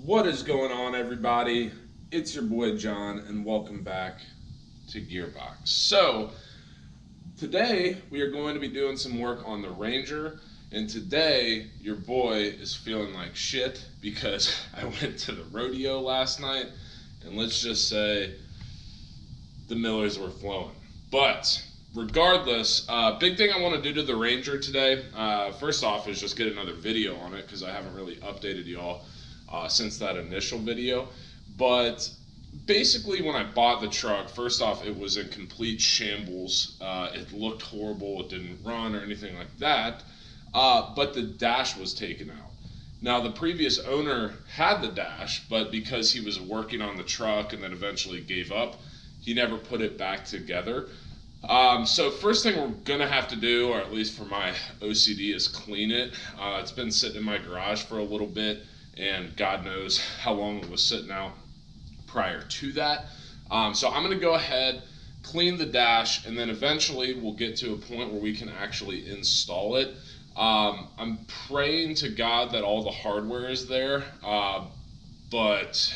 What is going on, everybody? It's your boy John, and welcome back to GearBocks. So, today we are going to be doing some work on the Ranger, and today your boy is feeling like shit because I went to the rodeo last night, and let's just say the Millers were flowing. But regardless, big thing I want to do to the Ranger today, first off, is just get another video on it because I haven't really updated y'all since that initial video. But basically, when I bought the truck, first off, it was in complete shambles. It looked horrible. It didn't run or anything like that. But the dash was taken out. Now, the previous owner had the dash, but because he was working on the truck and then eventually gave up, he never put it back together. So first thing we're gonna have to do, or at least for my OCD, is clean it. It's been sitting in my garage for a little bit, and God knows how long it was sitting out prior to that. So I'm gonna go ahead, clean the dash, and then eventually we'll get to a point where we can actually install it. I'm praying to God that all the hardware is there, but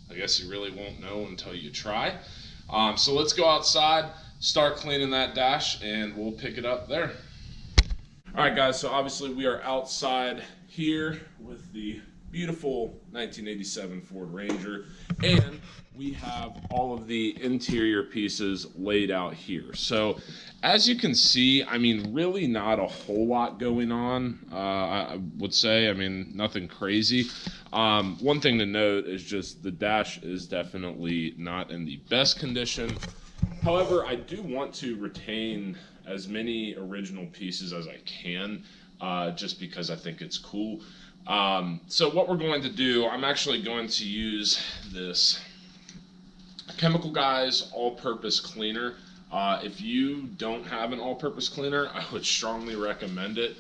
I guess you really won't know until you try. So let's go outside, start cleaning that dash, and we'll pick it up there. All right, guys, so obviously we are outside here with the beautiful 1987 Ford Ranger, and we have all of the interior pieces laid out here. So as you can see, I mean, really not a whole lot going on, I would say. I mean, nothing crazy. One thing to note is just the dash is definitely not in the best condition. However, I do want to retain as many original pieces as I can, just because I think it's cool. So what we're going to do, I'm actually going to use this Chemical Guys all-purpose cleaner. If you don't have an all-purpose cleaner, I would strongly recommend it.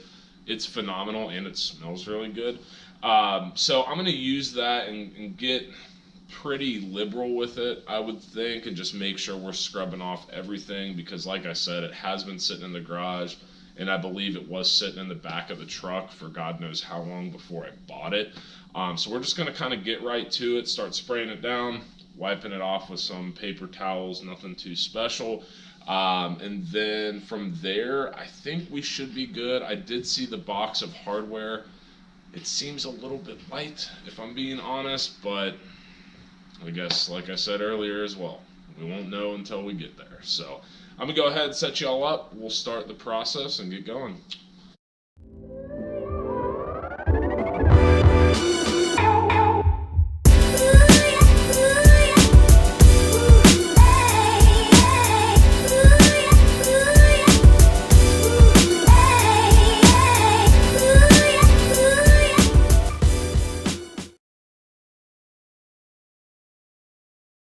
It's phenomenal and it smells really good. So I'm going to use that and get pretty liberal with it, I would think, and just make sure we're scrubbing off everything, because like I said, it has been sitting in the garage, and I believe it was sitting in the back of the truck for God knows how long before I bought it. So we're just going to kind of get right to it, start spraying it down, wiping it off with some paper towels, nothing too special. And then from there, I think we should be good. I did see the box of hardware. It seems a little bit light, if I'm being honest, but I guess, like I said earlier as well, we won't know until we get there. So I'm going to go ahead and set y'all up. We'll start the process and get going.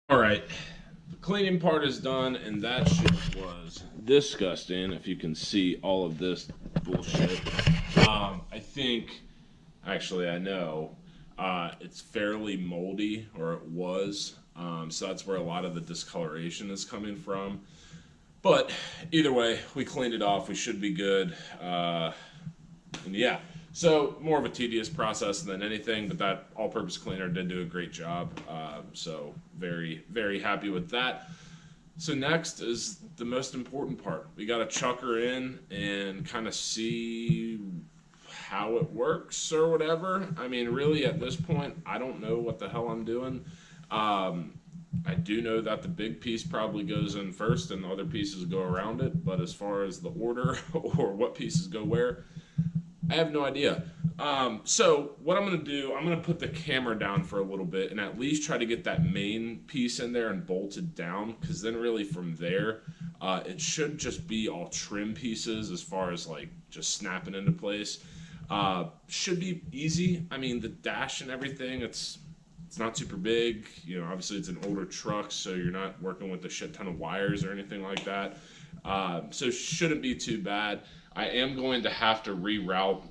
All right, the cleaning part is done, and that shit was disgusting. If you can see all of this bullshit, I think, actually, I know it's fairly moldy, or it was. So that's where a lot of the discoloration is coming from. But either way, we cleaned it off. We should be good. And yeah. So more of a tedious process than anything, but that all-purpose cleaner did do a great job. So very, very happy with that. So next is the most important part. We got to chuck her in and kind of see how it works or whatever. I mean, really at this point, I don't know what the hell I'm doing. I do know that the big piece probably goes in first and the other pieces go around it. But as far as the order or what pieces go where, I have no idea. So what I'm going to do, I'm going to put the camera down for a little bit and at least try to get that main piece in there and bolted down, because then really from there, it should just be all trim pieces as far as like just snapping into place. Should be easy. I mean, the dash and everything, it's not super big. You know, obviously it's an older truck, so you're not working with a shit ton of wires or anything like that. So shouldn't be too bad. I am going to have to reroute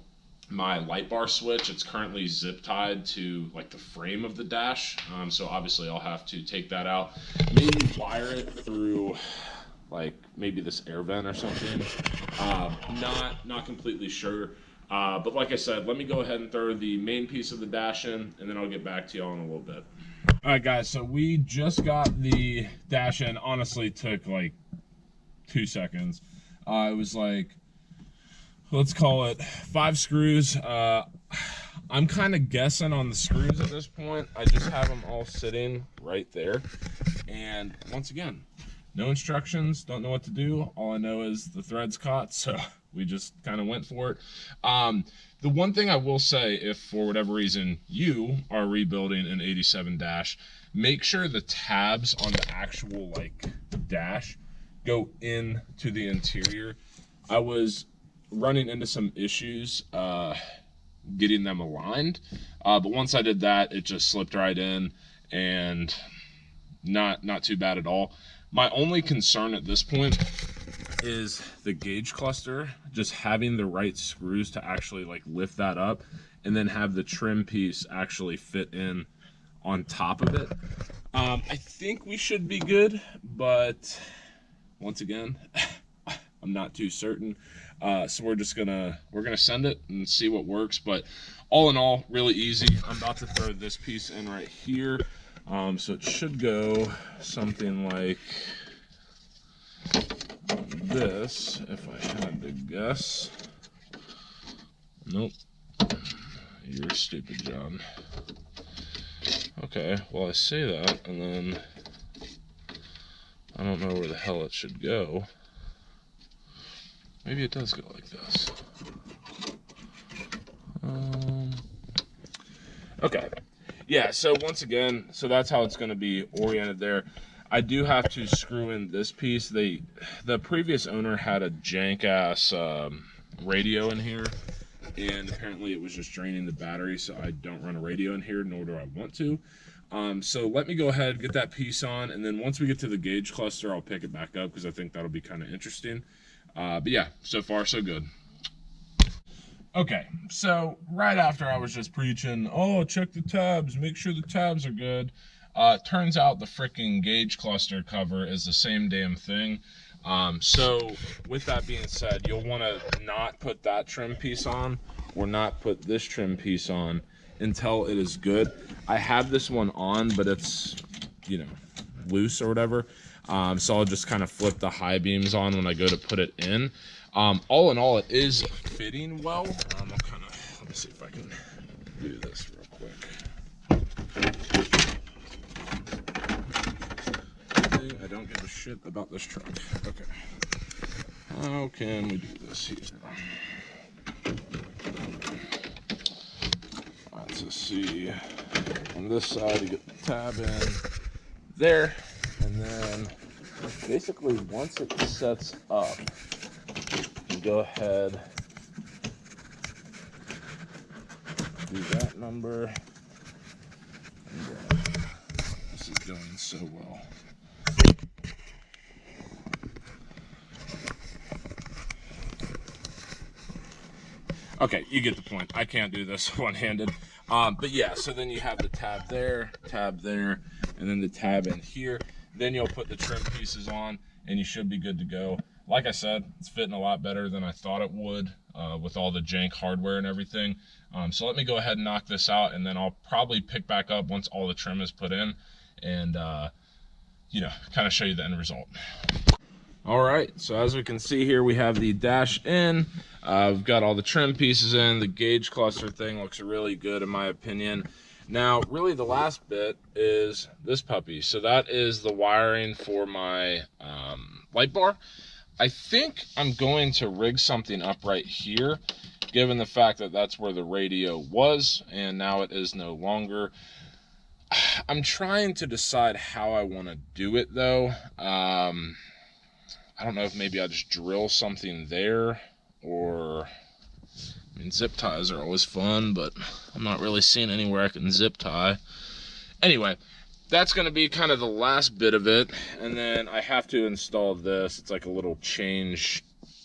my light bar switch. It's currently zip tied to like the frame of the dash. So obviously I'll have to take that out, maybe wire it through like maybe this air vent or something. Not completely sure. But like I said, let me go ahead and throw the main piece of the dash in, and then I'll get back to y'all in a little bit. All right, guys, so we just got the dash in. Honestly, took like 2 seconds. It was like, let's call it 5 screws. I'm kind of guessing on the screws at this point. I just have them all sitting right there. And once again, no instructions, don't know what to do. All I know is the thread's caught, so we just kind of went for it. The one thing I will say, if for whatever reason you are rebuilding an 87 dash, make sure the tabs on the actual like dash go into the interior. I was running into some issues getting them aligned, but once I did that, it just slipped right in, and not too bad at all. My only concern at this point is the gauge cluster, just having the right screws to actually like lift that up and then have the trim piece actually fit in on top of it. I think we should be good, but once again, I'm not too certain. So we're gonna send it and see what works. But all in all, really easy. I'm about to throw this piece in right here. So it should go something like this, if I had to guess. Nope. You're stupid, John. Okay, well I say that, and then I don't know where the hell it should go. Maybe it does go like this. Okay. Yeah, so once again, so that's how it's going to be oriented there. I do have to screw in this piece. The previous owner had a jank-ass radio in here, and apparently it was just draining the battery, so I don't run a radio in here, nor do I want to. So let me go ahead, get that piece on, and then once we get to the gauge cluster, I'll pick it back up, because I think that'll be kind of interesting. But yeah, so far so good. Okay, so right after I was just preaching, oh, check the tabs, make sure the tabs are good. Turns out the freaking gauge cluster cover is the same damn thing. So with that being said, you'll want to not put that trim piece on or not put this trim piece on until it is good. I have this one on, but it's, you know, loose or whatever. So I'll just kind of flip the high beams on when I go to put it in. All in all, it is fitting well. I'll kind of, let me see if I can do this real quick. I don't give a shit about this truck. Okay. How can we do this here? Let's see. On this side, you get the tab in there, and then basically once it sets up, you go ahead, do that number, and this is going so well. Okay, you get the point. I can't do this one-handed. But yeah, so then you have the tab there, and then the tab in here. Then you'll put the trim pieces on, and you should be good to go. Like I said, it's fitting a lot better than I thought it would with all the jank hardware and everything. So let me go ahead and knock this out, and then I'll probably pick back up once all the trim is put in, and you know, kind of show you the end result. All right, so as we can see here, we have the dash in. We've got all the trim pieces in. The gauge cluster thing looks really good in my opinion. Now, really the last bit is this puppy. So that is the wiring for my light bar. I think I'm going to rig something up right here, given the fact that that's where the radio was, and now it is no longer. I'm trying to decide how I want to do it, though. I don't know if maybe I just drill something there, or, I mean, zip ties are always fun, but I'm not really seeing anywhere I can zip tie. Anyway, that's going to be kind of the last bit of it, and then I have to install this. It's like a little change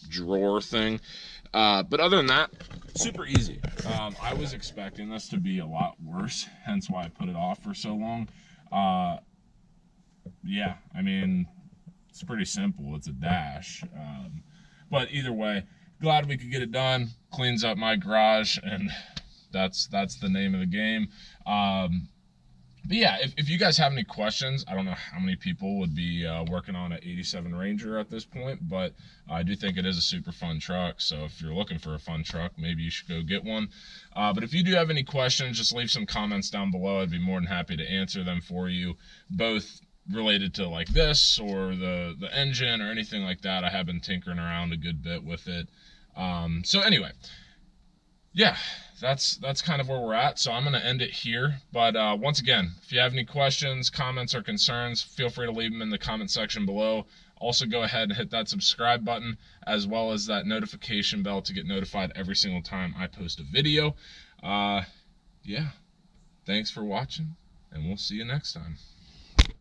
drawer thing. But other than that, super easy. I was expecting this to be a lot worse, hence why I put it off for so long. Yeah, I mean, it's pretty simple. It's a dash. But either way, glad we could get it done. Cleans up my garage, and that's the name of the game. But yeah, if you guys have any questions, I don't know how many people would be working on an 87 Ranger at this point, but I do think it is a super fun truck. So if you're looking for a fun truck, maybe you should go get one. But if you do have any questions, just leave some comments down below. I'd be more than happy to answer them for you, both related to like this or the engine or anything like that. I have been tinkering around a good bit with it. So anyway, yeah, that's kind of where we're at. So I'm going to end it here. But once again, if you have any questions, comments, or concerns, feel free to leave them in the comment section below. Also, go ahead and hit that subscribe button, as well as that notification bell to get notified every single time I post a video. Yeah, thanks for watching, and we'll see you next time.